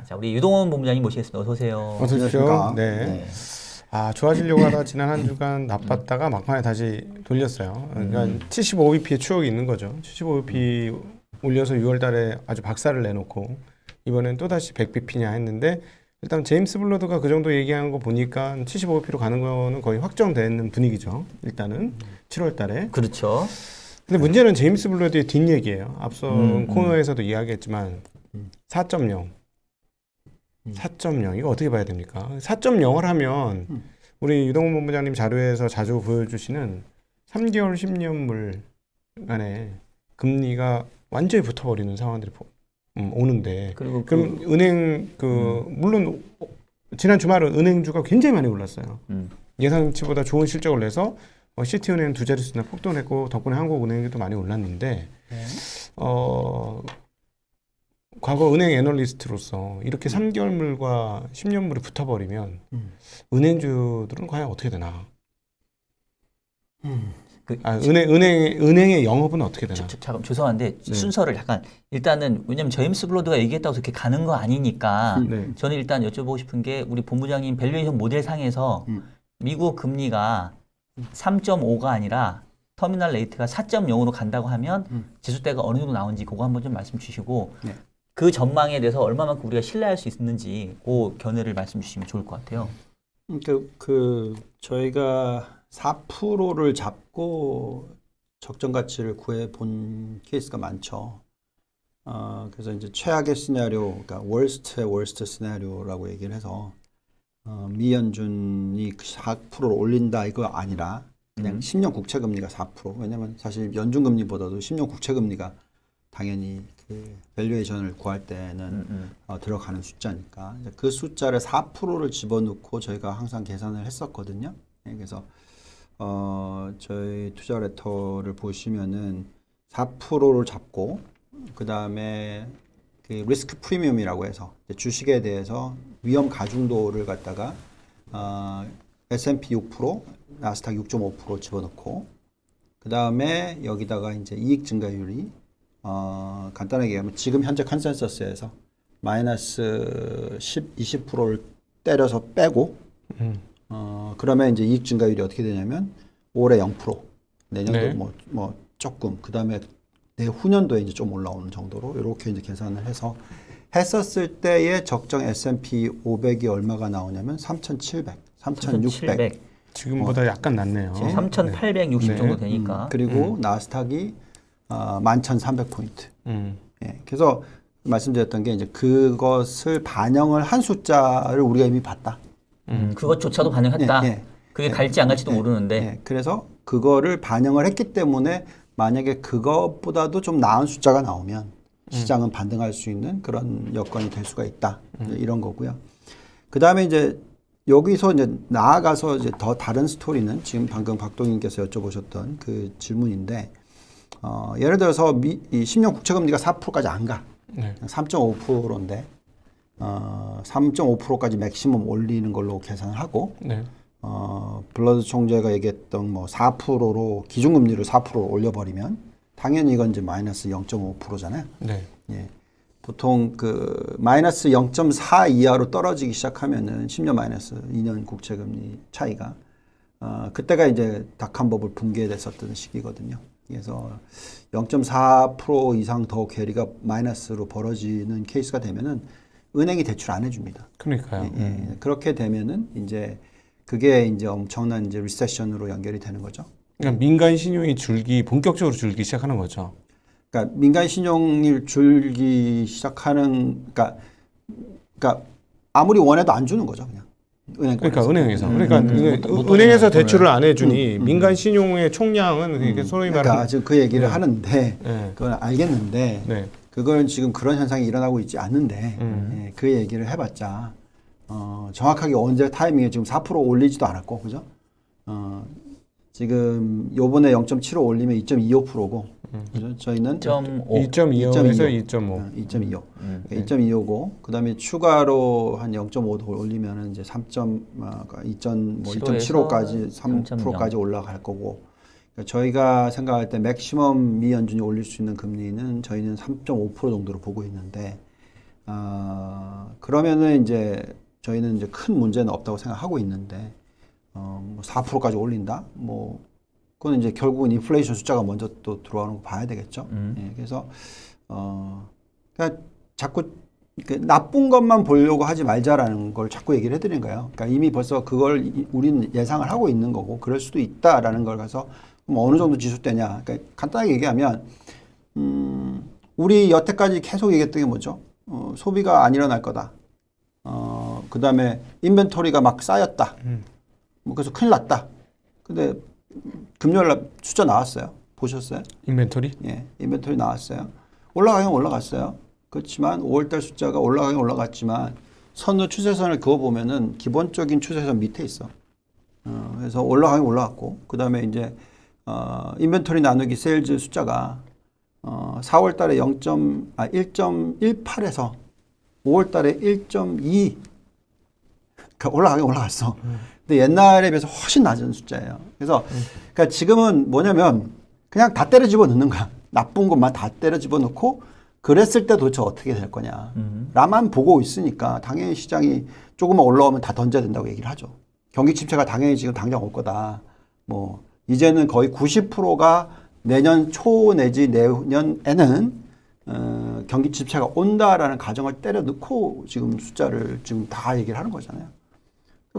자, 우리 유동원 본부장님 모시겠습니다. 어서 오세요. 어서 오십시오. 네. 네. 좋아지려고 하다 지난 한 주간 나빴다가 막판에 다시 돌렸어요. 그러니까 75bp의 추억이 있는 거죠. 75bp 올려서 6월 달에 아주 박살을 내놓고 이번엔 또다시 100bp냐 했는데 일단 제임스 블러드가 그 정도 얘기한 거 보니까 75bp로 가는 거는 거의 확정되는 분위기죠. 일단은 7월 달에. 그렇죠. 근데 문제는 제임스 블러드의 뒷얘기예요. 앞서 코너에서도 이야기했지만 4.0. 4.0 이거 어떻게 봐야 됩니까? 4.0을 하면 우리 유동훈 본부장님 자료에서 자주 보여주시는 3개월 10년물 간에 금리가 완전히 붙어버리는 상황들이 오는데 그리고 그럼 은행 물론 지난 주말은 은행주가 굉장히 많이 올랐어요. 예상치보다 좋은 실적을 내서 시티은행 두 자릿수나 폭등했고 덕분에 한국은행도 많이 올랐는데 과거 은행 애널리스트로서 이렇게 3개월물과 10년물이 붙어버리면 은행주들은 과연 어떻게 되나? 은행의 영업은 어떻게 되나? 잠깐 죄송한데 네. 순서를 약간 일단은 왜냐면 제임스 블러드가 얘기했다고 해서 이렇게 가는 거 아니니까 네. 저는 일단 여쭤보고 싶은 게 우리 본부장님 밸류에이션 모델 상에서 미국 금리가 3.5가 아니라 터미널 레이트가 4.0으로 간다고 하면 지수대가 어느 정도 나오는지 그거 한번 좀 말씀 주시고 네. 그 전망에 대해서 얼마만큼 우리가 신뢰할 수 있는지 그 견해를 말씀 주시면 좋을 것 같아요. 저희가 4%를 잡고 적정 가치를 구해 본 케이스가 많죠. 그래서 이제 최악의 시나리오, 그러니까 월스트 시나리오라고 얘기를 해서 미 연준이 4%를 올린다 이거 아니라 그냥 10년 국채 금리가 4%. 왜냐면 사실 연준 금리보다도 10년 국채 금리가 당연히 그 밸류에이션을 구할 때는 들어가는 숫자니까 그 숫자를 4%를 집어넣고 저희가 항상 계산을 했었거든요. 그래서 저희 투자 레터를 보시면은 4%를 잡고 그 다음에 그 리스크 프리미엄이라고 해서 주식에 대해서 위험 가중도를 갖다가 S&P 6%, 나스닥 6.5% 집어넣고 그 다음에 여기다가 이제 이익 증가율이 간단하게 얘기하면 지금 현재 컨센서스에서 마이너스 10, 20%를 때려서 빼고 그러면 이제 이익 증가율이 어떻게 되냐면 올해 0%, 내년도 네. 뭐 조금, 그 다음에 내후년도에 이제 좀 올라오는 정도로 이렇게 이제 계산을 해서 했었을 때의 적정 S&P 500이 얼마가 나오냐면 3,700, 3,600. 지금보다 약간 낮네요. 3,860 네. 정도 되니까. 그리고 나스닥이 11,300포인트. 예, 그래서 말씀드렸던 게 이제 그것을 반영을 한 숫자를 우리가 이미 봤다. 그것조차도 반영했다. 예. 그게 갈지 안 갈지도 모르는데. 예, 그래서 그거를 반영을 했기 때문에 만약에 그것보다도 좀 나은 숫자가 나오면 시장은 반등할 수 있는 그런 여건이 될 수가 있다. 이런 거고요. 그 다음에 이제 여기서 이제 나아가서 이제 더 다른 스토리는 지금 방금 박동인께서 여쭤보셨던 그 질문인데, 예를 들어서 이 10년 국채 금리가 4%까지 안 가. 네. 3.5%인데, 3.5%까지 맥시멈 올리는 걸로 계산을 하고, 네. 블러드 총재가 얘기했던 뭐 4%로 기준금리를 4% 올려버리면 당연히 이건 이제 마이너스 0.5%잖아요. 네. 예. 보통 그 마이너스 0.4 이하로 떨어지기 시작하면은 10년 마이너스 2년 국채금리 차이가 그때가 이제 닷컴버블 붕괴됐었던 시기거든요. 그래서 0.4% 이상 더 괴리가 마이너스로 벌어지는 케이스가 되면은 은행이 대출 안 해줍니다. 그러니까요. 예. 그렇게 되면은 이제 그게 이제 엄청난 이제 리세션으로 연결이 되는 거죠. 그러니까 민간 신용이 본격적으로 줄기 시작하는 거죠. 그러니까 민간 신용이 줄기 시작하는, 그러니까 아무리 원해도 안 주는 거죠, 그냥. 그러니까 은행에서. 은행에서 대출을 안 해주니 민간 신용의 총량은 이게 소위 그러니까 말하는. 지금 그 얘기를 네. 하는데 네. 그건 알겠는데 네. 그건 지금 그런 현상이 일어나고 있지 않는데 예, 그 얘기를 해봤자 정확하게 언제 타이밍에 지금 4% 올리지도 않았고, 그죠? 지금 요번에 0.75 올리면 2.25%고, 그죠? 저희는 2.25에서 2.5. 2.25. 2.25고, 그 다음에 추가로 한 0.5도 올리면은 이제 2.75까지 3%까지 올라갈 거고, 그러니까 저희가 생각할 때 맥시멈 미 연준이 올릴 수 있는 금리는 저희는 3.5% 정도로 보고 있는데, 그러면은 이제 저희는 이제 큰 문제는 없다고 생각하고 있는데 뭐 4%까지 올린다? 뭐 그건 이제 결국은 인플레이션 숫자가 먼저 또 들어오는 거 봐야 되겠죠. 예, 그래서 그러니까 자꾸 그 나쁜 것만 보려고 하지 말자라는 걸 자꾸 얘기를 해드린 거예요. 그러니까 이미 벌써 그걸 우리는 예상을 하고 있는 거고 그럴 수도 있다라는 걸 가서 뭐 어느 정도 지수대냐. 그러니까 간단하게 얘기하면 우리 여태까지 계속 얘기했던 게 뭐죠? 소비가 안 일어날 거다. 그 다음에 인벤토리가 막 쌓였다. 뭐 그래서 큰일 났다. 근데 금요일 날 숫자 나왔어요. 보셨어요? 인벤토리? 예, 인벤토리 나왔어요. 올라가긴 올라갔어요. 그렇지만 5월달 숫자가 올라가긴 올라갔지만 선의 추세선을 그어보면은 기본적인 추세선 밑에 있어. 그래서 올라가긴 올라갔고 그 다음에 이제 인벤토리 나누기 세일즈 숫자가 4월달에 1.18에서 5월달에 1.2 그러니까 올라가긴 올라갔어. 근데 옛날에 비해서 훨씬 낮은 숫자예요. 그래서 그러니까 지금은 뭐냐면 그냥 다 때려 집어 넣는 거야. 나쁜 것만 다 때려 집어 넣고 그랬을 때 도대체 어떻게 될 거냐. 라만 보고 있으니까 당연히 시장이 조금만 올라오면 다 던져야 된다고 얘기를 하죠. 경기 침체가 당연히 지금 당장 올 거다. 뭐 이제는 거의 90%가 내년 초 내지 내년에는 경기 침체가 온다라는 가정을 때려 넣고 지금 숫자를 지금 다 얘기를 하는 거잖아요.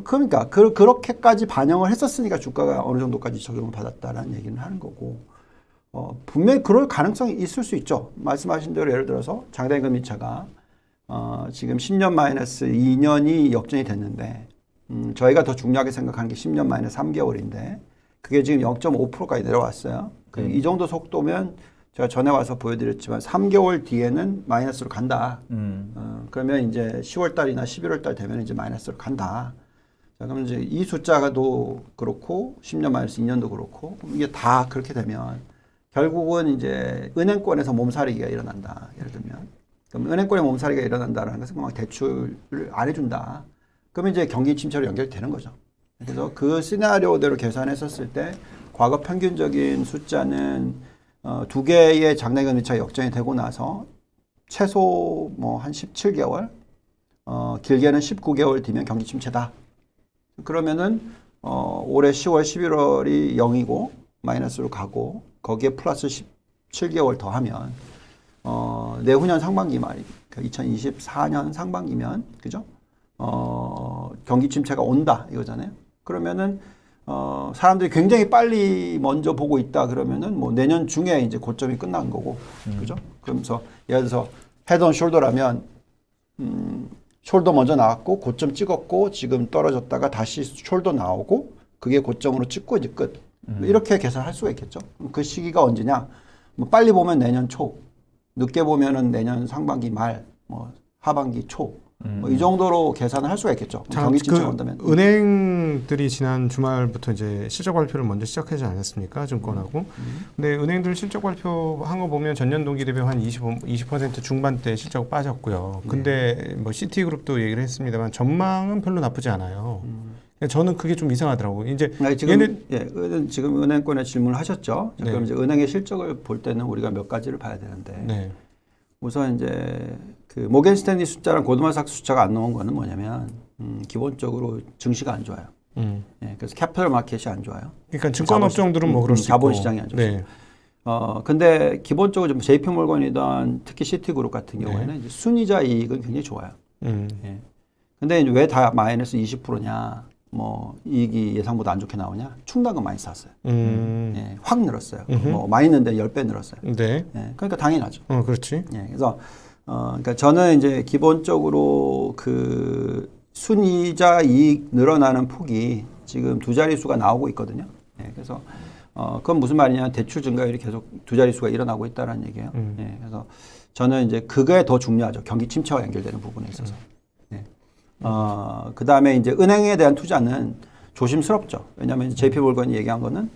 그러니까 그렇게까지 반영을 했었으니까 주가가 어느 정도까지 적용을 받았다라는 얘기는 하는 거고 분명히 그럴 가능성이 있을 수 있죠. 말씀하신 대로 예를 들어서 장단기 금리차가 지금 10년 마이너스 2년이 역전이 됐는데 저희가 더 중요하게 생각하는 게 10년 마이너스 3개월인데 그게 지금 0.5%까지 내려왔어요. 이 정도 속도면 제가 전에 와서 보여드렸지만 3개월 뒤에는 마이너스로 간다. 그러면 이제 10월 달이나 11월 달 되면 이제 마이너스로 간다. 자, 그러면 이제 이 숫자가도 그렇고 10년 마이너스 2년도 그렇고 이게 다 그렇게 되면 결국은 이제 은행권에서 몸살이기가 일어난다. 예를 들면 그럼 은행권에 몸살이가 일어난다라는 것은 막 대출을 안 해준다. 그러면 이제 경기 침체로 연결되는 거죠. 그래서 그 시나리오대로 계산했었을 때 과거 평균적인 숫자는 두 개의 장단기 금리차 역전이 되고 나서 최소 뭐 한 17개월, 길게는 19개월 뒤면 경기 침체다. 그러면은 올해 10월, 11월이 0이고 마이너스로 가고 거기에 플러스 17개월 더하면 내후년 상반기 말이 그러니까 2024년 상반기면 그죠? 경기 침체가 온다 이거잖아요. 그러면은 사람들이 굉장히 빨리 먼저 보고 있다 그러면은 뭐 내년 중에 이제 고점이 끝난 거고 그죠? 그러면서 예를 들어서 헤드온 숄더라면 숄더 먼저 나왔고 고점 찍었고 지금 떨어졌다가 다시 숄더 나오고 그게 고점으로 찍고 이제 끝 이렇게 계산할 수가 있겠죠. 그 시기가 언제냐? 뭐 빨리 보면 내년 초, 늦게 보면은 내년 상반기 말, 뭐 하반기 초. 뭐 이 정도로 계산을 할 수가 있겠죠. 경기 침체가 온다면. 은행들이 지난 주말부터 이제 실적 발표를 먼저 시작하지 않았습니까? 증권하고. 근데 은행들 실적 발표한 거 보면 전년 동기 대비 한 20% 중반대 실적 빠졌고요. 근데 뭐 시티그룹도 얘기를 했습니다만 전망은 별로 나쁘지 않아요. 저는 그게 좀 이상하더라고요. 이제 지금 지금 은행권에 질문을 하셨죠. 네. 그럼 이제 은행의 실적을 볼 때는 우리가 몇 가지를 봐야 되는데 네. 우선 이제 그 모겐 스탠리 숫자랑 고드만삭스 숫자가 안 나온 거는 뭐냐면 기본적으로 증시가 안 좋아요. 예, 그래서 캐피털 마켓이 안 좋아요. 그러니까 증권업종들은 뭐 그럴 수 있고. 자본시장이 안 좋아요. 네. 근데 기본적으로 좀 JP 몰건이든 특히 시티그룹 같은 경우에는 이제 순이자 이익은 굉장히 좋아요. 예. 근데 왜 다 마이너스 20%냐? 뭐 이익이 예상보다 안 좋게 나오냐? 충당금 많이 쌌어요. 예, 확 늘었어요. 뭐 많이 늘었는데 10배 늘었어요. 네. 예, 그러니까 당연하죠. 그렇지. 예, 그래서 그러니까 저는 이제 기본적으로 그 순이자 이익 늘어나는 폭이 지금 두 자릿수가 나오고 있거든요. 예, 그래서 그건 무슨 말이냐? 대출 증가율이 계속 두 자릿수가 일어나고 있다라는 얘기예요. 예, 그래서 저는 이제 그게 더 중요하죠. 경기 침체와 연결되는 부분에 있어서. 예. 그 다음에 이제 은행에 대한 투자는 조심스럽죠. 왜냐하면 JP 몰건이 얘기한 거는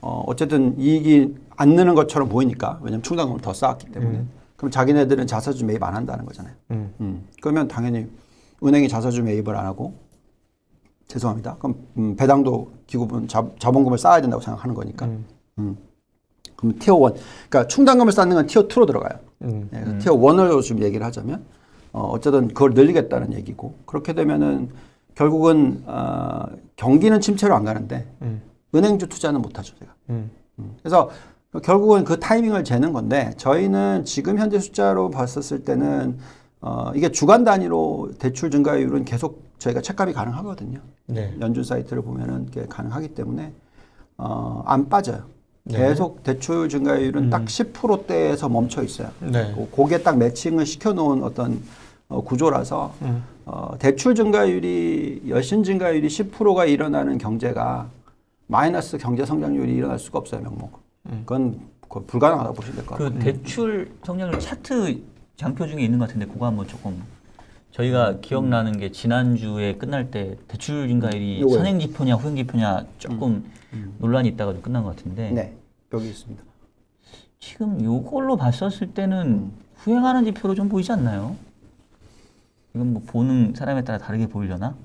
어쨌든 이익이 안 느는 것처럼 보이니까 왜냐하면 충당금을 더 쌓았기 때문에 그럼 자기네들은 자사주 매입 안 한다는 거잖아요. 그러면 당연히 은행이 자사주 매입을 안 하고 죄송합니다. 그럼 배당도 기구분 자본금을 쌓아야 된다고 생각하는 거니까. 그럼 티어 1 그러니까 충당금을 쌓는 건 티어 2로 들어가요. 네, 티어 1을 지금 얘기를 하자면 어쨌든 그걸 늘리겠다는 얘기고 그렇게 되면은 결국은 경기는 침체로 안 가는데 은행주 투자는 못하죠 제가. 그래서 결국은 그 타이밍을 재는 건데 저희는 지금 현재 숫자로 봤었을 때는 이게 주간 단위로 대출 증가율은 계속 저희가 체감이 가능하거든요. 네. 연준 사이트를 보면은 그게 가능하기 때문에 안 빠져요. 네. 계속 대출 증가율은 딱 10%대에서 멈춰 있어요. 네. 그게 딱 매칭을 시켜놓은 어떤 구조라서 대출 증가율이 여신 증가율이 10%가 일어나는 경제가 마이너스 경제 성장률이 일어날 수가 없어요, 명목. 그건 불가능하다고 보시면 될 것 같아요. 그 대출 성장률 차트 장표 중에 있는 것 같은데 그거 한번 조금 저희가 기억나는 게 지난주에 끝날 때 대출 증가율이 요거요. 선행지표냐 후행지표냐 조금 논란이 있다가 좀 끝난 것 같은데 네, 여기 있습니다. 지금 이걸로 봤었을 때는 후행하는 지표로 좀 보이지 않나요? 이건 뭐 보는 사람에 따라 다르게 보이려나?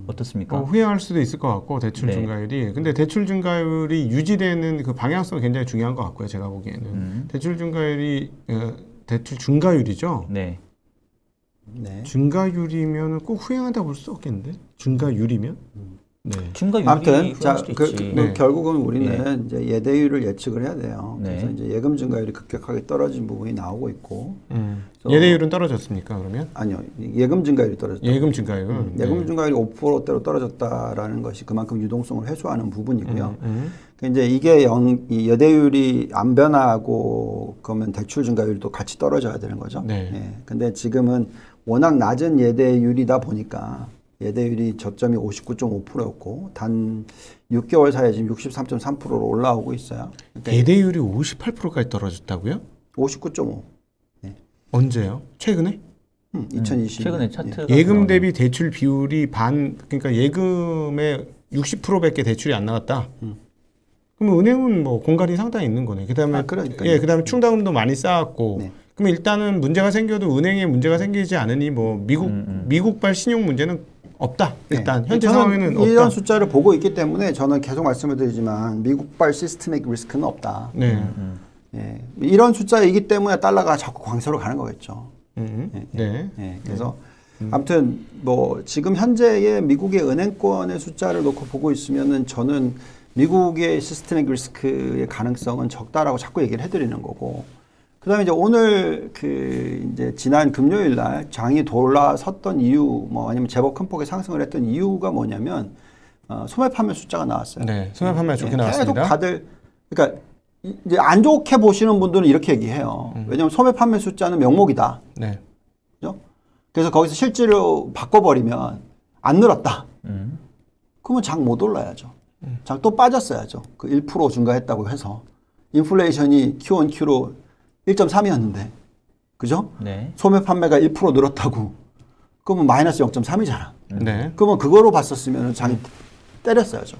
어떻습니까? 후회할 수도 있을 것 같고 대출 네. 증가율이 근데 대출 증가율이 유지되는 그 방향성이 굉장히 중요한 것 같고요 제가 보기에는 대출 증가율이 대출 증가율이죠. 네. 네. 증가율이면 꼭 후행한다고 볼 수 없겠는데 증가율이면 네. 증가율이 아무튼 후행할 자, 수도 있지. 네. 결국은 우리는 이제 예대율을 예측을 해야 돼요. 네. 그래서 이제 예금 증가율이 급격하게 떨어진 부분이 나오고 있고 예대율은 떨어졌습니까 그러면? 아니요 예금 증가율이 떨어졌다. 예금 증가율은 예금 증가율이 5%대로 떨어졌다라는 것이 그만큼 유동성을 해소하는 부분이고요. 이제 이게 이 예대율이 안 변하고 그러면 대출 증가율도 같이 떨어져야 되는 거죠. 네. 예. 근데 지금은 워낙 낮은 예대율이다 보니까 예대율이 저점이 59.5%였고 단 6개월 사이에 지금 63.3%로 올라오고 있어요. 그러니까 예대율이 58%까지 떨어졌다고요? 59.5. 언제요? 최근에? 2020. 최근에 차트가 예금 나오네요. 대비 대출 비율이 그러니까 예금의 60%밖에 대출이 안 나왔다. 그러면 은행은 뭐 공간이 상당히 있는 거네. 그다음에 그러니까요. 예, 그다음에 충당금도 많이 쌓았고. 네. 그러면 일단은 문제가 생겨도 은행에 문제가 생기지 않으니 뭐 미국발 신용 문제는 없다. 일단 현재 저는 상황에는 이런 없다. 숫자를 보고 있기 때문에 저는 계속 말씀을 드리지만 미국발 시스템ik 리스크는 없다. 네. 예. 이런 숫자이기 때문에 달러가 자꾸 강세로 가는 거겠죠. 네. 예. 그래서 아무튼 뭐 지금 현재의 미국의 은행권의 숫자를 놓고 보고 있으면은 저는 미국의 시스템ik 리스크의 가능성은 적다라고 자꾸 얘기를 해드리는 거고. 그다음에 이제 오늘 이제 지난 금요일 날 장이 돌아섰던 이유 뭐 아니면 제법 큰 폭의 상승을 했던 이유가 뭐냐면 소매 판매 숫자가 나왔어요. 네. 소매 판매 좋게 계속 나왔습니다. 다들 그러니까 이제 안 좋게 보시는 분들은 이렇게 얘기해요. 왜냐하면 소매 판매 숫자는 명목이다. 네. 그죠? 그래서 거기서 실제로 바꿔버리면 안 늘었다. 그러면 장 못 올라야죠. 장 또 빠졌어야죠. 그 1% 증가했다고 해서 인플레이션이 Q-on-Q로 1.3이었는데, 그죠? 네. 소매 판매가 1% 늘었다고. 그러면 마이너스 0.3이잖아. 네. 그러면 그거로 봤었으면 장이 때렸어야죠.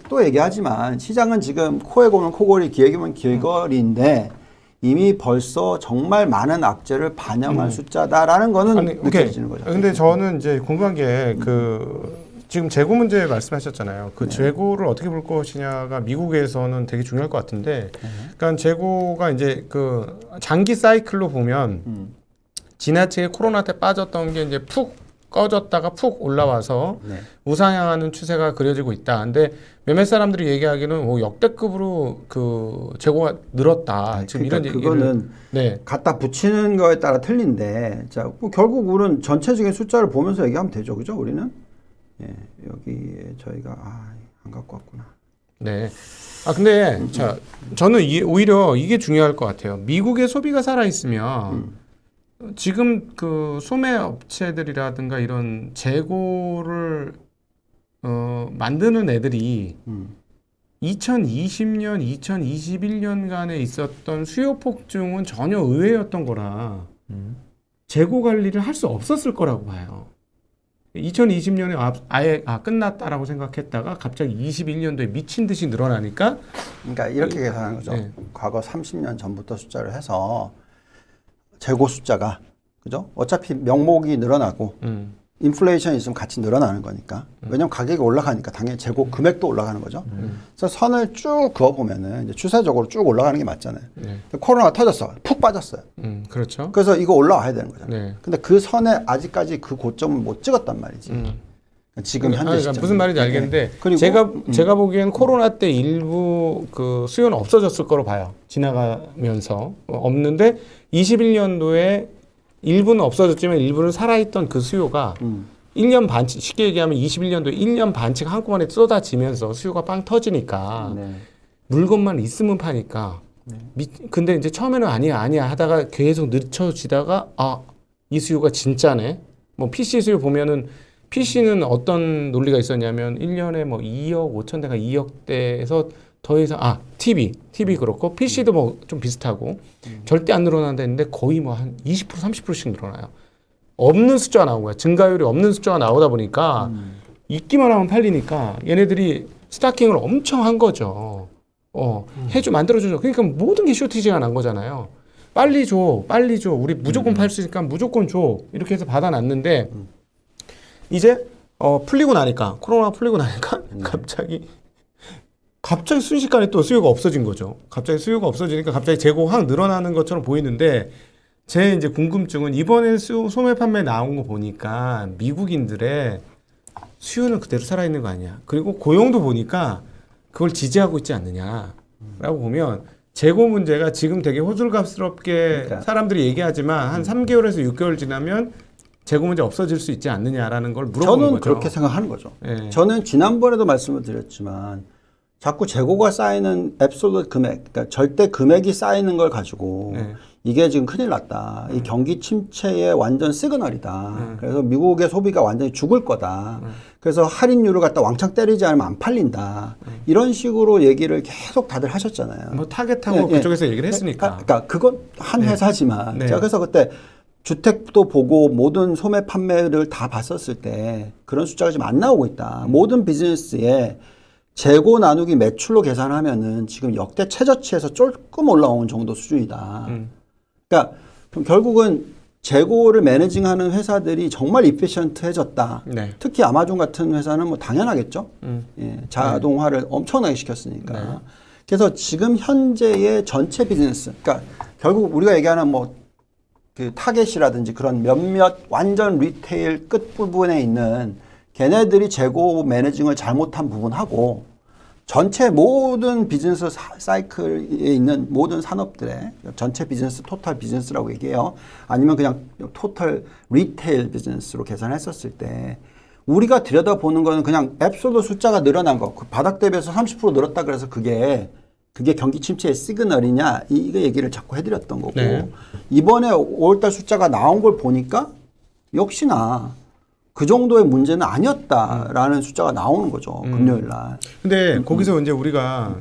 또 얘기하지만 시장은 지금 코에 고면 코골이, 기에 고면 기거리인데 이미 벌써 정말 많은 악재를 반영할 숫자다라는 거는 느껴지는 거죠. 근데 저는 이제 궁금한 게 지금 재고 문제 말씀하셨잖아요. 그 재고를 어떻게 볼 것이냐가 미국에서는 되게 중요할 것 같은데, 그러니까 재고가 이제 그 장기 사이클로 보면 지나치게 코로나 때 빠졌던 게 이제 푹 꺼졌다가 푹 올라와서 우상향하는 추세가 그려지고 있다. 근데 몇몇 사람들이 얘기하기는 역대급으로 그 재고가 늘었다. 지금 그러니까 이런 얘기를 그거는 네. 갖다 붙이는 거에 따라 틀린데, 자, 뭐 결국 우리는 전체적인 숫자를 보면서 얘기하면 되죠, 그죠? 우리는 여기에 저희가 안 갖고 왔구나. 네. 근데 자, 저는 오히려 이게 중요할 것 같아요. 미국의 소비가 살아 있으면 지금 그 소매 업체들이라든가 이런 재고를 만드는 애들이 2020년, 2021년간에 있었던 수요 폭증은 전혀 의외였던 거라 재고 관리를 할 수 없었을 거라고 봐요. 2020년에 아예 끝났다라고 생각했다가 갑자기 21년도에 미친 듯이 늘어나니까 그러니까 이렇게 계산하는 거죠. 네. 과거 30년 전부터 숫자를 해서 재고 숫자가, 그죠? 어차피 명목이 늘어나고 인플레이션이 있으면 같이 늘어나는 거니까. 왜냐면 가격이 올라가니까 당연히 재고 금액도 올라가는 거죠. 그래서 선을 쭉 그어보면은 이제 추세적으로 쭉 올라가는 게 맞잖아요. 근데 코로나가 터졌어. 푹 빠졌어요. 그렇죠. 그래서 이거 올라와야 되는 거잖아요. 네. 근데 그 선에 아직까지 그 고점을 못 찍었단 말이지. 지금 현재 그러니까 시점. 무슨 말인지 알겠는데 그리고 제가 보기엔 코로나 때 일부 그 수요는 없어졌을 거로 봐요. 지나가면서 없는데 21년도에 일부는 없어졌지만 일부는 살아있던 그 수요가 1년 반씩 쉽게 얘기하면 21년도에 1년 반씩 한꺼번에 쏟아지면서 수요가 빵 터지니까 네. 물건만 있으면 파니까 근데 이제 처음에는 아니야 하다가 계속 늦춰지다가 이 수요가 진짜네. 뭐 PC 수요 보면은 PC는 어떤 논리가 있었냐면 1년에 뭐 2억 5천 대가 2억 대에서 더 이상 TV 그렇고 PC도 뭐 좀 비슷하고 절대 안 늘어난다 했는데 거의 뭐 한 20% 30%씩 늘어나요. 없는 숫자가 나온 거야. 증가율이 없는 숫자가 나오다 보니까 있기만 하면 팔리니까 얘네들이 스타킹을 엄청 한 거죠. 해줘 만들어줘. 그러니까 모든 게 쇼티지가 난 거잖아요. 빨리 줘. 우리 무조건 팔 수 있으니까 무조건 줘. 이렇게 해서 받아놨는데 이제 풀리고 나니까 코로나 풀리고 나니까 갑자기 순식간에 또 수요가 없어진 거죠. 갑자기 수요가 없어지니까 갑자기 재고 확 늘어나는 것처럼 보이는데 제 이제 궁금증은 이번에 소매 판매 나온 거 보니까 미국인들의 수요는 그대로 살아있는 거 아니야. 그리고 고용도 보니까 그걸 지지하고 있지 않느냐라고 보면 재고 문제가 지금 되게 호들갑스럽게 그러니까. 사람들이 얘기하지만 한 3개월에서 6개월 지나면 재고 문제 없어질 수 있지 않느냐라는 걸 물어보는 저는 거죠. 그렇게 생각하는 거죠. 네. 저는 지난번에도 말씀을 드렸지만 자꾸 재고가 쌓이는 앱솔루트 금액, 그러니까 절대 금액이 쌓이는 걸 가지고 이게 지금 큰일 났다. 이 경기 침체의 완전 시그널이다. 그래서 미국의 소비가 완전히 죽을 거다. 그래서 할인율을 갖다 왕창 때리지 않으면 안 팔린다. 이런 식으로 얘기를 계속 다들 하셨잖아요. 뭐 타겟하고 그쪽에서 얘기를 했으니까. 그러니까 그건 한 회사지만 네. 제가 그래서 그때 주택도 보고 모든 소매 판매를 다 봤었을 때 그런 숫자가 지금 안 나오고 있다. 모든 비즈니스에 재고 나누기 매출로 계산하면은 지금 역대 최저치에서 조금 올라온 정도 수준이다. 그러니까 그럼 결국은 재고를 매니징하는 회사들이 정말 이피션트해졌다. 네. 특히 아마존 같은 회사는 뭐 당연하겠죠. 예, 자동화를 엄청나게 시켰으니까. 네. 그래서 지금 현재의 전체 비즈니스, 그러니까 결국 우리가 얘기하는 뭐 그 타겟이라든지 그런 몇몇 완전 리테일 끝부분에 있는 걔네들이 재고 매니징을 잘못한 부분하고 전체 모든 비즈니스 사이클에 있는 모든 산업들의 전체 비즈니스 토탈 비즈니스라고 얘기해요. 아니면 그냥 토탈 리테일 비즈니스로 계산했었을 때 우리가 들여다보는 거는 그냥 앱솔로 숫자가 늘어난 거. 그 바닥 대비해서 30% 늘었다 그래서 그게 경기 침체의 시그널이냐 이거 얘기를 자꾸 해드렸던 거고 네. 이번에 5월달 숫자가 나온 걸 보니까 역시나 그 정도의 문제는 아니었다라는 숫자가 나오는 거죠. 금요일 날. 근데 거기서 이제 우리가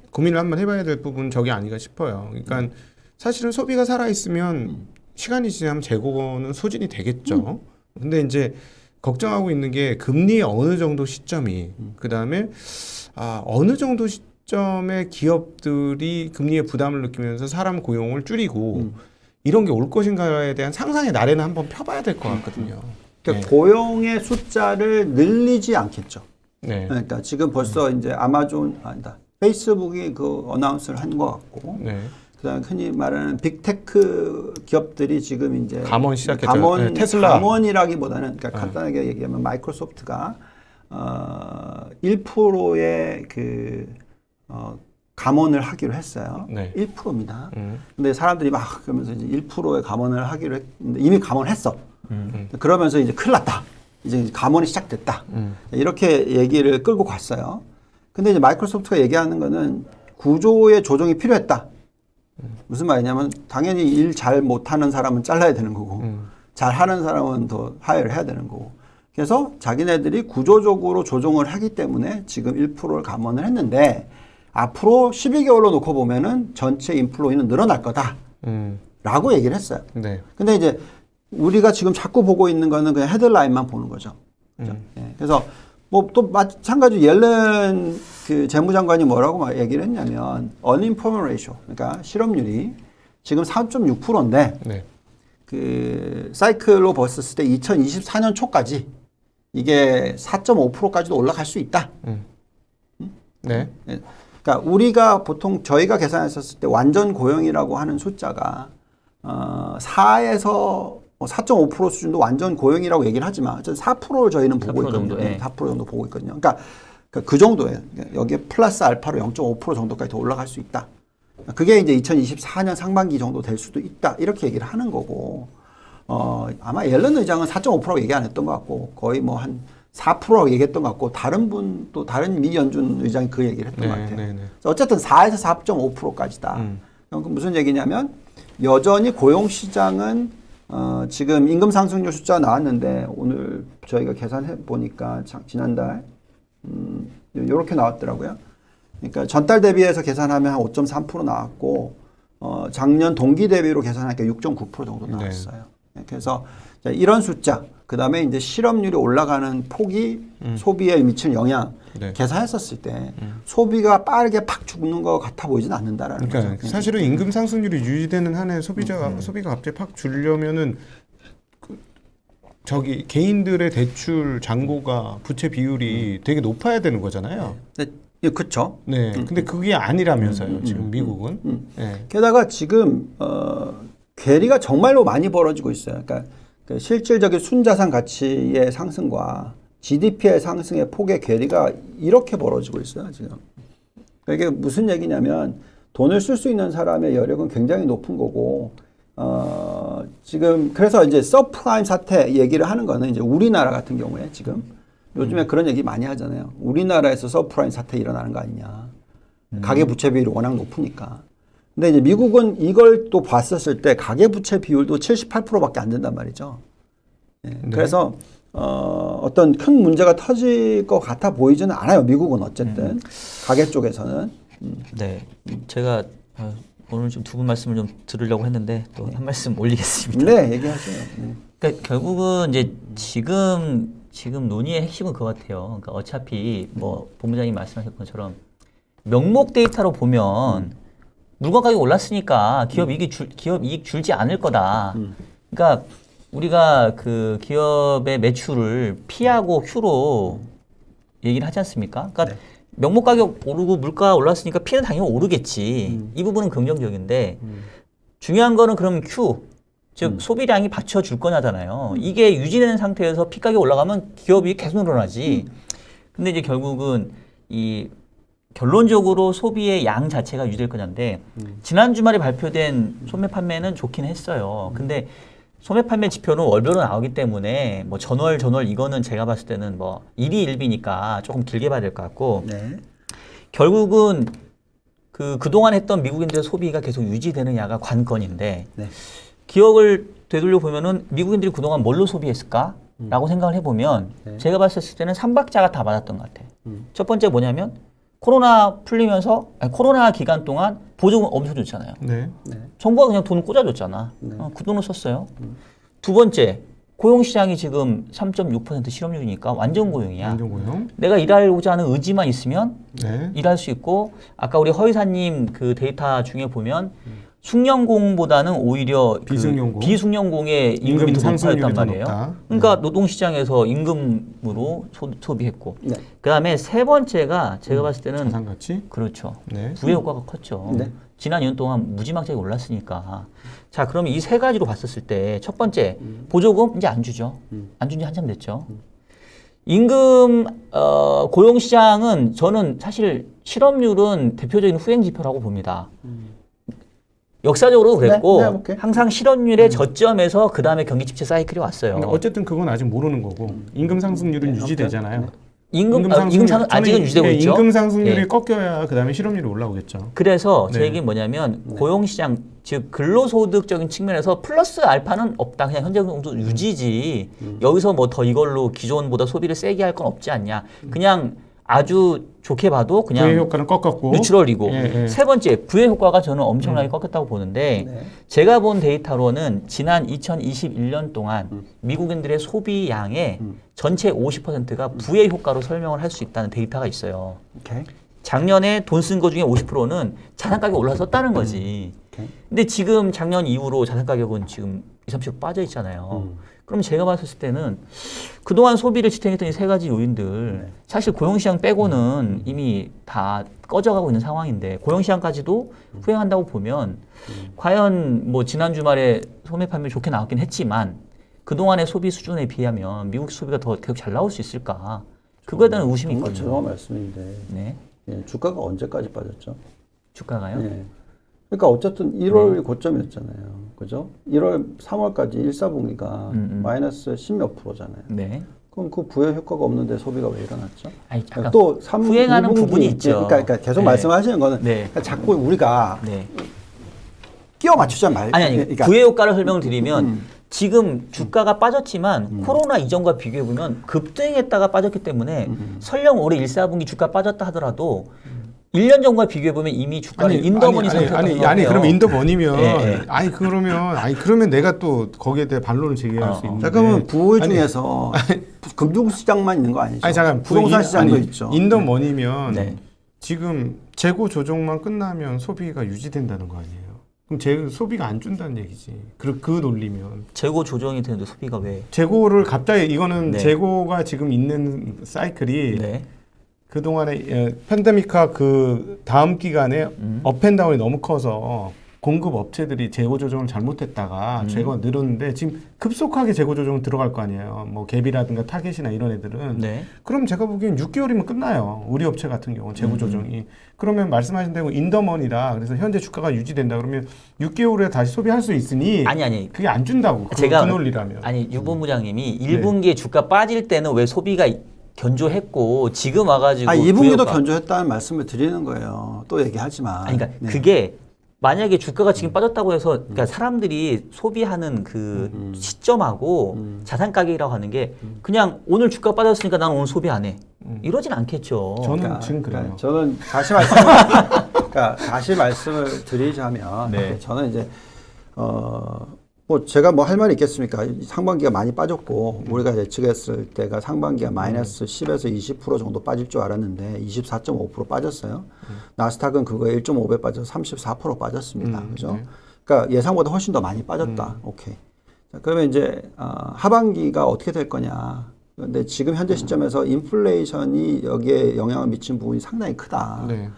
고민을 한번 해봐야 될 부분 저게 아닌가 싶어요. 그러니까 사실은 소비가 살아있으면 시간이 지나면 재고는 소진이 되겠죠. 근데 이제 걱정하고 있는 게 금리의 어느 정도 시점이 그다음에 어느 정도 시점에 기업들이 금리의 부담을 느끼면서 사람 고용을 줄이고 이런 게 올 것인가에 대한 상상의 나래는 한번 펴봐야 될 것 같거든요. 그러니까 고용의 숫자를 늘리지 않겠죠. 네. 그러니까 지금 벌써 이제 아마존 페이스북이 그 어나운스를 한 것 같고, 네. 그다음에 흔히 말하는 빅테크 기업들이 지금 이제 감원 시작했죠. 네, 테슬라. 감원이라기보다는 그러니까 간단하게 얘기하면 마이크로소프트가 1%의 감원을 하기로 했어요. 네. 1%입니다. 근데 사람들이 막 그러면서 이제 1%의 감원을 하기로 했는데 이미 감원했어. 그러면서 이제 큰일 났다. 이제 감원이 시작됐다. 이렇게 얘기를 끌고 갔어요. 근데 이제 마이크로소프트가 얘기하는 거는 구조의 조정이 필요했다. 무슨 말이냐면 당연히 일 잘 못하는 사람은 잘라야 되는 거고 잘 하는 사람은 더 하이어를 해야 되는 거고 그래서 자기네들이 구조적으로 조정을 하기 때문에 지금 1%를 감원을 했는데 앞으로 12개월로 놓고 보면은 전체 인플로이는 늘어날 거다. 라고 얘기를 했어요. 네. 근데 이제 우리가 지금 자꾸 보고 있는 거는 그냥 헤드라인만 보는 거죠. 그렇죠? 예. 그래서 뭐 또 마찬가지로 옐런 그 재무장관이 뭐라고 막 얘기를 했냐면 unemployment ratio, 그러니까 실업률이 지금 4.6%인데 네. 그 사이클로 봤을 때 2024년 초까지 이게 4.5%까지도 올라갈 수 있다. 네. 그러니까 우리가 보통 저희가 계산했었을 때 완전 고용이라고 하는 숫자가 4에서 4.5% 수준도 완전 고용이라고 얘기를 하지만 4%를 저희는 보고 4% 있거든요. 정도, 예. 4% 정도 보고 있거든요. 그러니까 그 정도예요. 여기에 플러스 알파로 0.5% 정도까지 더 올라갈 수 있다. 그게 이제 2024년 상반기 정도 될 수도 있다. 이렇게 얘기를 하는 거고, 아마 옐런 의장은 4.5%라고 얘기 안 했던 것 같고, 거의 뭐 한 4%라고 얘기했던 것 같고, 다른 분, 또 다른 미 연준 의장이 그 얘기를 했던 것 같아요. 네. 어쨌든 4에서 4.5%까지다. 그럼 무슨 얘기냐면, 여전히 고용시장은, 지금 임금 상승률 숫자가 나왔는데, 오늘 저희가 계산해 보니까, 지난달, 요렇게 나왔더라고요. 그러니까 전달 대비해서 계산하면 한 5.3% 나왔고 작년 동기 대비로 계산하니까 6.9% 정도 나왔어요. 네. 그래서 이런 숫자, 그 다음에 이제 실업률이 올라가는 폭이 소비에 미치는 영향 네. 계산했었을 때 소비가 빠르게 팍 죽는 것 같아 보이진 않는다라는 그러니까 거죠. 사실은 임금 상승률이 유지되는 한해 소비가 갑자기 팍 줄려면은 저기 개인들의 대출 잔고가 부채 비율이 되게 높아야 되는 거잖아요. 네, 그렇죠. 네. 근데 그게 아니라면서요. 지금 미국은. 네. 게다가 지금 괴리가 정말로 많이 벌어지고 있어요. 그러니까 그 실질적인 순자산 가치의 상승과 GDP의 상승의 폭의 괴리가 이렇게 벌어지고 있어요. 지금. 그러니까 이게 무슨 얘기냐면 돈을 쓸 수 있는 사람의 여력은 굉장히 높은 거고 지금 그래서 이제 서프라임 사태 얘기를 하는 거는 이제 우리나라 같은 경우에 지금 요즘에 그런 얘기 많이 하잖아요. 우리나라에서 서프라임 사태 일어나는 거 아니냐. 가계부채 비율이 워낙 높으니까. 근데 이제 미국은 이걸 또 봤었을 때 가계부채 비율도 78%밖에 안 된단 말이죠. 예, 네. 그래서 어떤 큰 문제가 터질 것 같아 보이지는 않아요. 미국은 어쨌든 가계 쪽에서는. 네, 제가 오늘 좀 두 분 말씀을 좀 들으려고 했는데 또 한 말씀 올리겠습니다. 네, 얘기하세요. 네. 그러니까 결국은 이제 지금 논의의 핵심은 그거 같아요. 그러니까 어차피 뭐 본부장님 말씀하신 것처럼 명목 데이터로 보면 물건 가격이 올랐으니까 기업 이익 줄지 않을 거다. 그러니까 우리가 그 기업의 매출을 P하고 Q로 얘기를 하지 않습니까? 그러니까 네. 명목 가격 오르고 물가 올랐으니까 P는 당연히 오르겠지. 이 부분은 긍정적인데 중요한 거는 그럼 Q, 즉 소비량이 받쳐줄 거냐잖아요. 이게 유지되는 상태에서 P 가격이 올라가면 기업이 계속 늘어나지. 근데 이제 결국은 이 결론적으로 소비의 양 자체가 유지될 거냐인데 지난 주말에 발표된 소매 판매는 좋긴 했어요. 근데 소매 판매 지표는 월별로 나오기 때문에 뭐 전월 이거는 제가 봤을 때는 뭐 일희일비니까 조금 길게 봐야 될 것 같고 네. 결국은 그동안 했던 미국인들의 소비가 계속 유지되느냐가 관건인데 네. 기억을 되돌려 보면은 미국인들이 그동안 뭘로 소비했을까? 라고 생각을 해보면 제가 봤을 때는 3박자가 다 맞았던 것 같아요. 첫 번째 뭐냐면 코로나 풀리면서 코로나 기간 동안 보조금 엄청 줬잖아요. 네. 정부가 그냥 돈을 꽂아줬잖아. 그 돈을 썼어요. 두 번째 고용시장이 지금 3.6% 실업률이니까 완전 고용이야. 완전 고용. 내가 일하고자 하는 의지만 있으면 네. 일할 수 있고 아까 우리 허이사님 그 데이터 중에 보면 숙련공보다는 오히려 비숙련공. 비숙련공의 임금이 더 상승률이 높았단 더 말이에요. 높다. 그러니까 노동시장에서 임금으로 소비했고 네. 그다음에 세 번째가 제가 봤을 때는 자산 가치. 그렇죠. 네. 부의 효과가 컸죠. 네. 지난 2년 동안 무지막지하게 올랐으니까. 자, 그러면 이 세 가지로 봤었을 때 첫 번째 보조금 이제 안 주죠. 안 준 지 한참 됐죠. 임금 고용시장은 저는 사실 실업률은 대표적인 후행 지표라고 봅니다. 역사적으로 그랬고 네, 오케이. 항상 실업률의 저점에서 그 다음에 경기 침체 사이클이 왔어요. 근데 어쨌든 그건 아직 모르는 거고 임금 상승률은 유지되잖아요. 임금 상승 아직은 유지되고 있죠. 임금 상승률이 예. 꺾여야 그다음에 실업률이 올라오겠죠. 그래서 제 네. 얘기는 뭐냐면 고용시장 즉 근로소득적인 측면에서 플러스 알파는 없다. 그냥 현재 정도 유지지. 여기서 뭐 더 이걸로 기존보다 소비를 세게 할 건 없지 않냐. 그냥 아주 좋게 봐도 그냥 부의 효과는 꺾었고 뉴트럴이고 예. 세 번째 부의 효과가 저는 엄청나게 꺾였다고 보는데 네. 제가 본 데이터로는 지난 2021년 동안 미국인들의 소비량의 전체 50%가 부의 효과로 설명을 할 수 있다는 데이터가 있어요. 오케이. 작년에 돈 쓴 거 중에 50%는 자산 가격이 올라섰다는 거지. 오케이. 근데 지금 작년 이후로 자산 가격은 지금 20, 30% 빠져 있잖아요. 그럼 제가 봤을 때는 그동안 소비를 지탱했던 이 세 가지 요인들 사실 고용시장 빼고는 이미 다 꺼져가고 있는 상황인데 고용시장까지도 후행한다고 보면 과연 뭐 지난 주말에 소매 판매 좋게 나왔긴 했지만 그동안의 소비 수준에 비하면 미국 소비가 더 계속 잘 나올 수 있을까? 그거에 대한 의심이 정말 있거든요. 죄송한 말씀인데 네. 예, 주가가 언제까지 빠졌죠? 주가가요? 예. 그러니까 어쨌든 1월 고점이었잖아요. 그죠? 1월, 3월까지 1, 4분기가 마이너스 10몇 %잖아요. 네. 그럼 그 부의 효과가 없는데 소비가 왜 일어났죠? 아니, 잠깐 또 3, 후행하는 2분기, 부분이 있죠. 그러니까 계속 네. 말씀하시는 거는 네. 그러니까 자꾸 우리가 네. 끼워 맞추자는 말. 아니 그러니까 부의 효과를 설명을 드리면 지금 주가가 빠졌지만 코로나 이전과 비교해 보면 급등했다가 빠졌기 때문에 설령 올해 1, 4분기 주가 빠졌다 하더라도 1년 전과 비교해 보면 이미 주가는 인더머니 상태였다고 아니 그럼 인더머니면 예. 그러면 내가 또 거기에 대해 반론을 제기할 수 있는데 잠깐만 부의 중에서 금융시장만 있는 거 아니죠? 아니 잠깐 부동산 시장도 있죠. 인더머니면 네. 지금 재고 조정만 끝나면 소비가 유지된다는 거 아니에요? 그럼 소비가 안 준다는 얘기지. 그 논리면 재고 조정이 되는데 소비가 왜? 재고를 갑자기 이거는 네. 재고가 지금 있는 사이클이 네. 그동안에 팬데믹화 그 다음 기간에 업앤다운이 너무 커서 공급 업체들이 재고 조정을 잘못했다가 재고가 늘었는데 지금 급속하게 재고 조정 들어갈 거 아니에요. 뭐 갭이라든가 타겟이나 이런 애들은. 네. 그럼 제가 보기엔 6개월이면 끝나요. 우리 업체 같은 경우는 재고 조정이. 그러면 말씀하신 대로 인더머니라 그래서 현재 주가가 유지된다 그러면 6개월에 다시 소비할 수 있으니 아니. 그게 안 준다고. 그 논리라면. 아니 유 본부장님이 1분기에 주가 빠질 때는 왜 소비가 견조했고 지금 와가지고 2분기도 견조했다는 말씀을 드리는 거예요. 또 얘기하지만. 아니, 그러니까 그게 만약에 주가가 지금 빠졌다고 해서 그러니까 사람들이 소비하는 그 시점하고 자산 가격이라고 하는 게 그냥 오늘 주가 빠졌으니까 나는 오늘 소비 안 해. 이러진 않겠죠. 저는 지금 그래요. 저는 다시 말씀을 드리자면 네. 저는 이제 뭐 제가 뭐 할 말이 있겠습니까? 상반기가 많이 빠졌고 우리가 예측했을 때가 상반기가 마이너스 10에서 20% 정도 빠질 줄 알았는데 24.5% 빠졌어요. 나스닥은 그거에 1.5배 빠져서 34% 빠졌습니다. 그죠? 그러니까 예상보다 훨씬 더 많이 빠졌다. 오케이. 자, 그러면 이제 하반기가 어떻게 될 거냐? 근데 지금 현재 시점에서 인플레이션이 여기에 영향을 미친 부분이 상당히 크다. 네.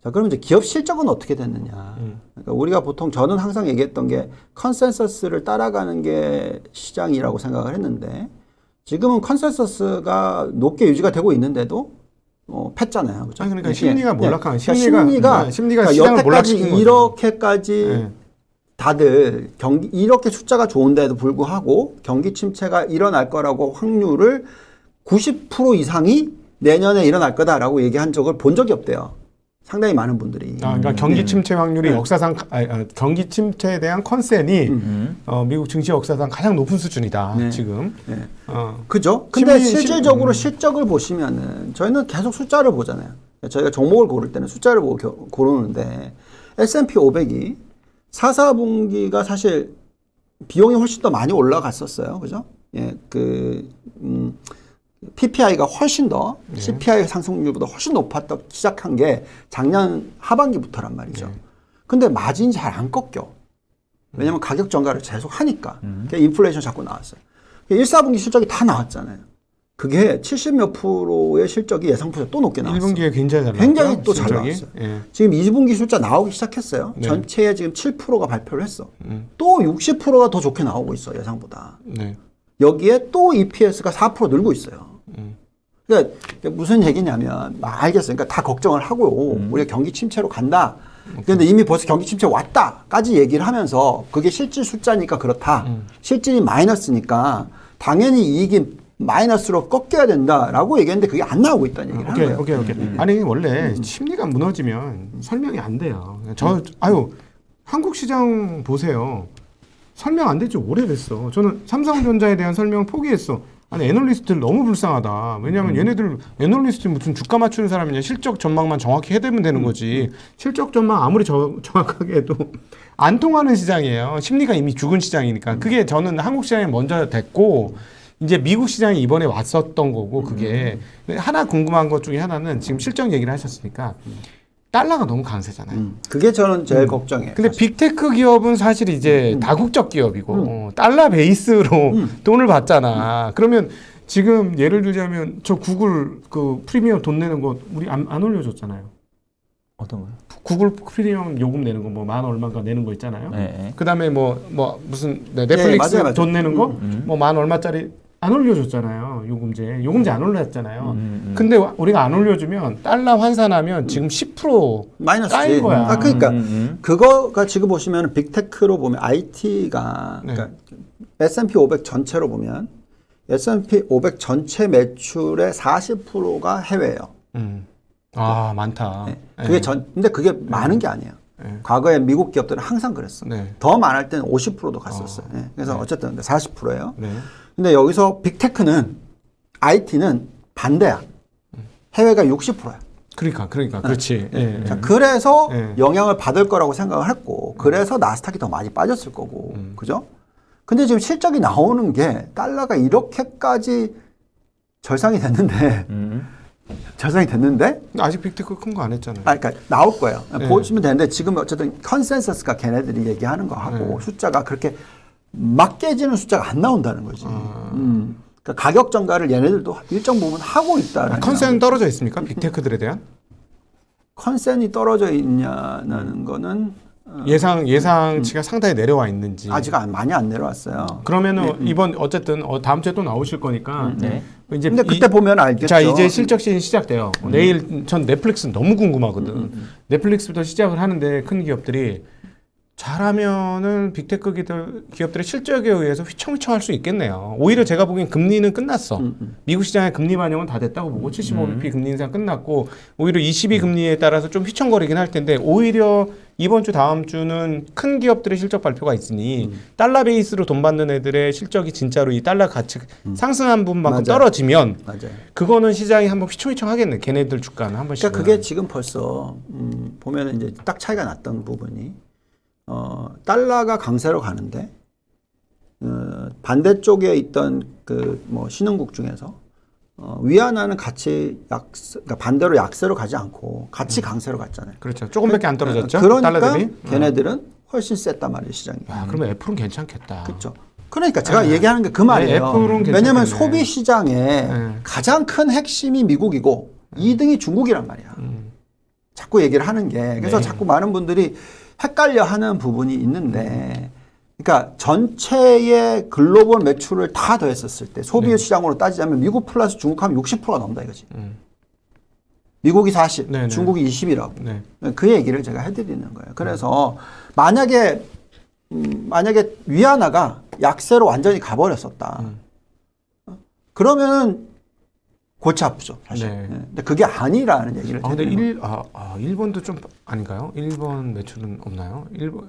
자, 그러면 이제 기업 실적은 어떻게 됐느냐. 그러니까 우리가 보통 저는 항상 얘기했던 게 컨센서스를 따라가는 게 시장이라고 생각을 했는데 지금은 컨센서스가 높게 유지가 되고 있는데도 팼잖아요. 그렇죠? 아니, 그러니까 심리가 몰락하는 심리가 심리가 시장을 몰락시킨 거죠. 이렇게까지 네. 다들 이렇게 숫자가 좋은데도 불구하고 경기 침체가 일어날 거라고 확률을 90% 이상이 내년에 일어날 거다라고 얘기한 적을 본 적이 없대요. 상당히 많은 분들이. 그러니까 경기 침체 확률이 역사상 경기 침체에 대한 컨센이 미국 증시 역사상 가장 높은 수준이다. 네. 지금. 네. 어. 그죠? 근데 실질적으로 실적을 보시면은 저희는 계속 숫자를 보잖아요. 저희가 종목을 고를 때는 숫자를 보고 고르는데 S&P 500이 4, 4분기가 사실 비용이 훨씬 더 많이 올라갔었어요. 그죠? 예, PPI가 훨씬 더 CPI 상승률보다 훨씬 높았다 시작한 게 작년 하반기부터란 말이죠. 근데 마진이 잘 안 꺾여. 왜냐면 가격 전가를 계속 하니까. 인플레이션 자꾸 나왔어요. 1, 4분기 실적이 다 나왔잖아요. 그게 70몇 %의 실적이 예상보다 또 높게 나왔어요. 1분기에 굉장히 잘 나왔죠. 굉장히 또 잘 실적이. 나왔어요. 예. 지금 2분기 숫자 나오기 시작했어요. 네. 전체에 지금 7%가 발표를 했어. 또 60%가 더 좋게 나오고 있어, 예상보다. 네. 여기에 또 EPS가 4% 늘고 있어요. 그러니까 무슨 얘기냐면 알겠어요. 그러니까 다 걱정을 하고 우리가 경기 침체로 간다. 그런데 이미 벌써 경기 침체 왔다까지 얘기를 하면서 그게 실질 숫자니까 그렇다. 실질이 마이너스니까 당연히 이익이 마이너스로 꺾여야 된다라고 얘기했는데 그게 안 나오고 있다는 얘기를 하는 거예요. 오케이. 아니 원래 심리가 무너지면 설명이 안 돼요. 한국 시장 보세요. 설명 안 된 지 오래됐어. 저는 삼성전자에 대한 설명을 포기했어. 아니 애널리스트들 너무 불쌍하다. 왜냐하면 얘네들 애널리스트 무슨 주가 맞추는 사람이냐. 실적 전망만 정확히 해대면 되는 거지. 실적 전망 아무리 정확하게 해도 안 통하는 시장이에요. 심리가 이미 죽은 시장이니까. 그게 저는 한국 시장에 먼저 됐고 이제 미국 시장이 이번에 왔었던 거고 그게 하나 궁금한 것 중에 하나는 지금 실적 얘기를 하셨으니까 달러가 너무 강세잖아요. 그게 저는 제일 걱정이에요. 근데 빅테크 기업은 사실 이제 다국적 기업이고 달러 베이스로 돈을 받잖아. 그러면 지금 예를 들자면 저 구글 그 프리미엄 돈 내는 거 우리 안 올려줬잖아요. 어떤 거요? 구글 프리미엄 요금 내는 거 뭐 만 얼마인가 내는 거 있잖아요. 네. 그다음에 뭐 무슨 넷플릭스 맞아요. 돈 내는 거 뭐 만 얼마짜리 안 올려줬잖아요. 요금제 안 올렸잖아요. 근데 우리가 안 올려주면 달러 환산하면 지금 10% 마이너스지. 까인 거야. 그러니까 그거가 지금 보시면 빅테크로 보면 IT가 네. 그러니까 S&P 500 전체로 보면 S&P 500 전체 매출의 40%가 해외예요. 아 많다. 네. 그게 근데 그게 많은 게 아니에요. 네. 과거에 미국 기업들은 항상 그랬어. 네. 더 많을 때는 50%도 갔었어요. 네. 그래서 어쨌든 40%예요. 네. 근데 여기서 빅테크는 IT는 반대야. 해외가 60%야. 그러니까 그렇지. 예, 자, 그래서 네. 영향을 받을 거라고 생각을 했고, 그래서 나스닥이 더 많이 빠졌을 거고, 그죠? 근데 지금 실적이 나오는 게 달러가 이렇게까지 절상이 됐는데, 절상이 됐는데, 아직 빅테크 큰 거 안 했잖아요. 그러니까 나올 거예요. 네. 보시면 되는데 지금 어쨌든 컨센서스가 걔네들이 얘기하는 거 하고 숫자가 그렇게 막 깨지는 숫자가 안 나온다는 거지. 그러니까 가격 전가를 얘네들도 일정 부분 하고 있다는. 컨센 떨어져 있습니까? 빅테크들에 대한 컨센이 떨어져 있냐는 거는 예상치가 상당히 내려와 있는지. 아직 많이 안 내려왔어요. 그러면은 이번 어쨌든 다음 주에 또 나오실 거니까 네. 이제 근데 그때 보면 알겠죠. 자 이제 실적 시즌 시작돼요. 내일 전 넷플릭스 너무 궁금하거든. 넷플릭스부터 시작을 하는데 큰 기업들이 잘하면은 빅테크 기업들의 실적에 의해서 휘청휘청할 수 있겠네요. 오히려 제가 보기엔 금리는 끝났어. 미국 시장의 금리 반영은 다 됐다고 보고 75bp 금리 인상 끝났고 오히려 22금리에 따라서 좀 휘청거리긴 할 텐데 오히려 이번 주 다음 주는 큰 기업들의 실적 발표가 있으니 달러 베이스로 돈 받는 애들의 실적이 진짜로 이 달러 가치 상승한 부분만큼 맞아요. 떨어지면 맞아요. 그거는 시장이 한번 휘청휘청 하겠네. 걔네들 주가는 한 번씩. 그러니까 그게 지금 벌써 보면은 이제 딱 차이가 났던 부분이 달러가 강세로 가는데 반대쪽에 있던 그 뭐 신흥국 중에서 위안화는 같이 그러니까 반대로 약세로 가지 않고 같이 강세로 갔잖아요. 그렇죠. 조금밖에 안 떨어졌죠. 그러니까 달러 대비. 걔네들은 훨씬 셌단 말이에요, 시장이. 야, 그러면 애플은 괜찮겠다. 그렇죠. 그러니까 제가 얘기하는 게 그 말이에요. 애플은 왜냐하면 괜찮겠네. 소비 시장의 가장 큰 핵심이 미국이고 2등이 중국이란 말이야. 자꾸 얘기를 하는 게 그래서 자꾸 많은 분들이 헷갈려 하는 부분이 있는데 그러니까 전체의 글로벌 매출을 다 더했었을 때 소비 시장으로 따지자면 미국 플러스 중국 하면 60%가 넘는다 이거지. 미국이 40, 네네. 중국이 20이라고. 네. 그 얘기를 제가 해드리는 거예요. 그래서 만약에 위안화가 약세로 완전히 가버렸었다. 그러면은 골치 아프죠, 사실. 네. 네. 근데 그게 아니라는 얘기를 근데 드리는 거예요. 일본도 좀 아닌가요? 일본 매출은 없나요?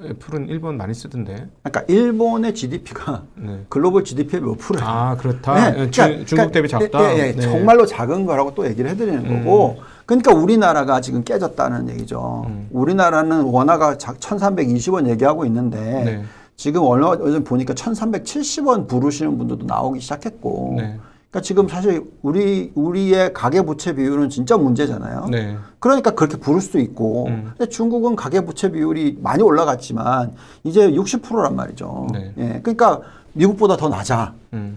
애플은 일본 많이 쓰던데. 그러니까 일본의 GDP가 네. 글로벌 GDP의 몇 프로예요? 아 그렇다. 중국 대비 작다. 네. 정말로 작은 거라고 또 얘기를 해드리는 거고. 그러니까 우리나라가 지금 깨졌다는 얘기죠. 우리나라는 원화가 1,320원 얘기하고 있는데 네. 지금 얼마 전에 보니까 1,370원 부르시는 분들도 나오기 시작했고. 네. 그러니까 지금 사실 우리의 가계부채 비율은 진짜 문제잖아요. 네. 그러니까 그렇게 부를 수도 있고. 근데 중국은 가계부채 비율이 많이 올라갔지만 이제 60%란 말이죠. 네. 예, 그러니까 미국보다 더 낮아.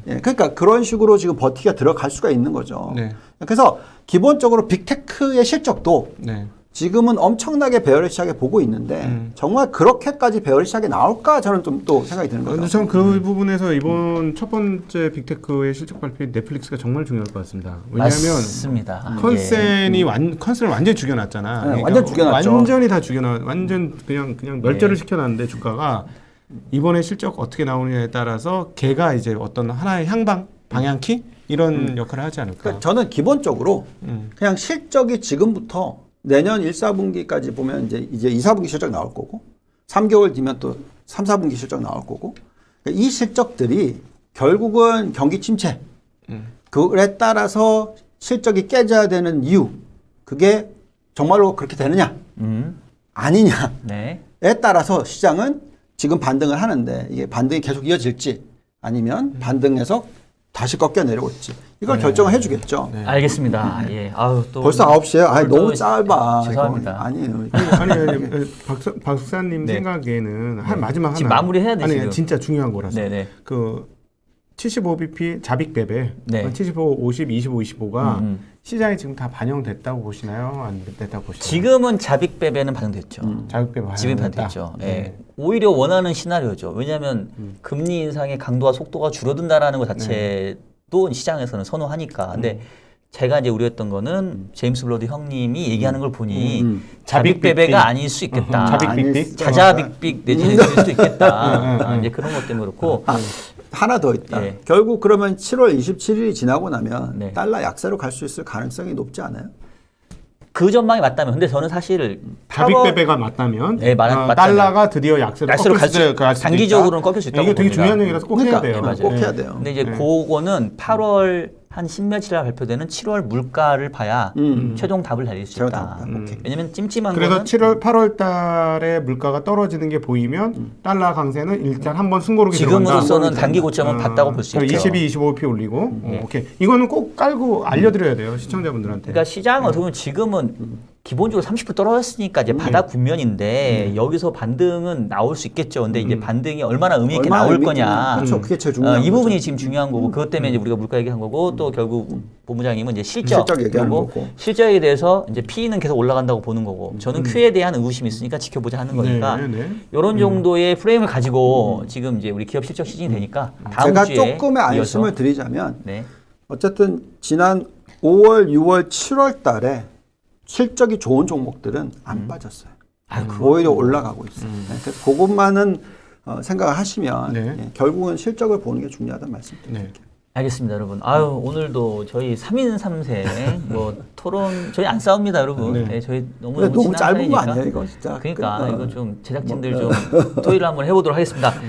예, 그러니까 그런 식으로 지금 버티기가 들어갈 수가 있는 거죠. 네. 그래서 기본적으로 빅테크의 실적도 네. 지금은 엄청나게 베어리시하게 보고 있는데 정말 그렇게까지 베어리시하게 나올까 저는 좀 또 생각이 드는 거죠. 근데 전 그 부분에서 이번 첫 번째 빅테크의 실적 발표에 넷플릭스가 정말 중요할 것 같습니다. 왜냐하면 맞습니다. 컨센을 완전히 죽여놨잖아. 네, 완전 죽여놨죠. 완전히 다 완전 그냥 멸절을 시켜놨는데 주가가 이번에 실적 어떻게 나오느냐에 따라서 걔가 이제 어떤 하나의 방향키 이런 역할을 하지 않을까. 그러니까 저는 기본적으로 그냥 실적이 지금부터 내년 1, 4분기까지 보면 이제 2, 4분기 실적 나올 거고 3개월 뒤면 또 3, 4분기 실적 나올 거고 그러니까 이 실적들이 결국은 경기 침체 그에 따라서 실적이 깨져야 되는 이유 그게 정말로 그렇게 되느냐 아니냐에 네. 따라서 시장은 지금 반등을 하는데 이게 반등이 계속 이어질지 아니면 반등에서 다시 꺾여 내려고 있지. 이걸 네. 결정을 해주겠죠. 네. 알겠습니다. 예. 아유 또 벌써 9시에요. 아니 오늘 너무 또 짧아. 죄송합니다. 이거. 아니에요. 아니 박사님 네. 생각에는 한 마지막 지금 하나. 마무리해야 돼, 아니 지금. 진짜 중요한 거라서. 네네. 그 75bp 잡익 베베 네. 75, 50, 25, 25가 음. 시장에 지금 다 반영됐다고 보시나요? 안 됐다고 보시나요? 지금은 자빅 배배는 반영됐죠. 자익 베베 지금 반영됐다. 반영됐죠. 예. 네. 오히려 원하는 시나리오죠. 왜냐하면 금리 인상의 강도와 속도가 줄어든다라는 것 자체도 시장에서는 선호하니까. 근데 제가 이제 우려했던 거는 제임스 블러드 형님이 얘기하는 걸 보니 자빅 배배가 아닐 수 있겠다. 자빅 빅빅? 자자빅빅 내지는 될 수도 있겠다. 이제 그런 것 때문에 그렇고. 하나 더 있다. 예. 결국 그러면 7월 27일이 지나고 나면 네. 달러 약세로 갈 수 있을 가능성이 높지 않아요? 그 전망이 맞다면 근데 저는 사실 자빅 8월 베베가 맞다면 네, 맞다면. 달러가 드디어 약세로 약세로 꺾일 갈 수도 단기적으로는 있다. 꺾일 수 있다고 이게 되게 봅니다. 중요한 얘기라서 꼭 해야 돼요. 네, 맞아요. 꼭 해야 돼요. 근데 이제 네. 그거는 8월 한 10며칠 날 발표되는 7월 물가를 봐야 음. 최종 답을 내릴 수 제가 있다. 답, 오케이. 왜냐면 찜찜한 그래서 거는 7월, 8월 달에 물가가 떨어지는 게 보이면 달러 강세는 일단 한번 숨고르게 지금으로서는 들어간다. 단기 고점은 봤다고 볼 수 있죠. 22, 25p 올리고 오케이. 이거는 꼭 깔고 알려드려야 돼요 시청자분들한테. 그러니까 시장은 어떻게 보면 지금은 기본적으로 30% 떨어졌으니까 이제 바닥 국면인데 여기서 반등은 나올 수 있겠죠. 근데 이제 반등이 얼마나 의미 있게 얼마나 나올 의미 있게 거냐. 그렇죠. 그게 제일 중요한 이 부분이 거죠. 지금 중요한 거고 그것 때문에 이제 우리가 물가 얘기한 거고 또 결국 본부장님은 이제 실적 얘기하는 그리고 거고. 실적에 대해서 이제 P는 계속 올라간다고 보는 거고 저는 Q에 대한 의구심이 있으니까 지켜보자 하는 거니까 네, 네. 이런 정도의 프레임을 가지고 지금 이제 우리 기업 실적 시즌이 되니까 다음 제가 주에 조금의 이어서 안심을 드리자면 네. 어쨌든 지난 5월, 6월, 7월 달에 실적이 좋은 종목들은 안 빠졌어요. 오히려 올라가고 있어요. 네, 그래서 그것만은 생각을 하시면 네. 예, 결국은 실적을 보는 게 중요하다는 말씀드릴게요. 네. 알겠습니다, 여러분. 아유, 오늘도 저희 3인 3세 뭐 토론 저희 안 싸웁니다, 여러분. 네. 네, 저희 너무 근데 너무 친한 짧은 거 사이니까. 아니에요, 이거 진짜. 그러니까 끝나. 이거 좀 제작진들 좀 토의를 한번 해보도록 하겠습니다.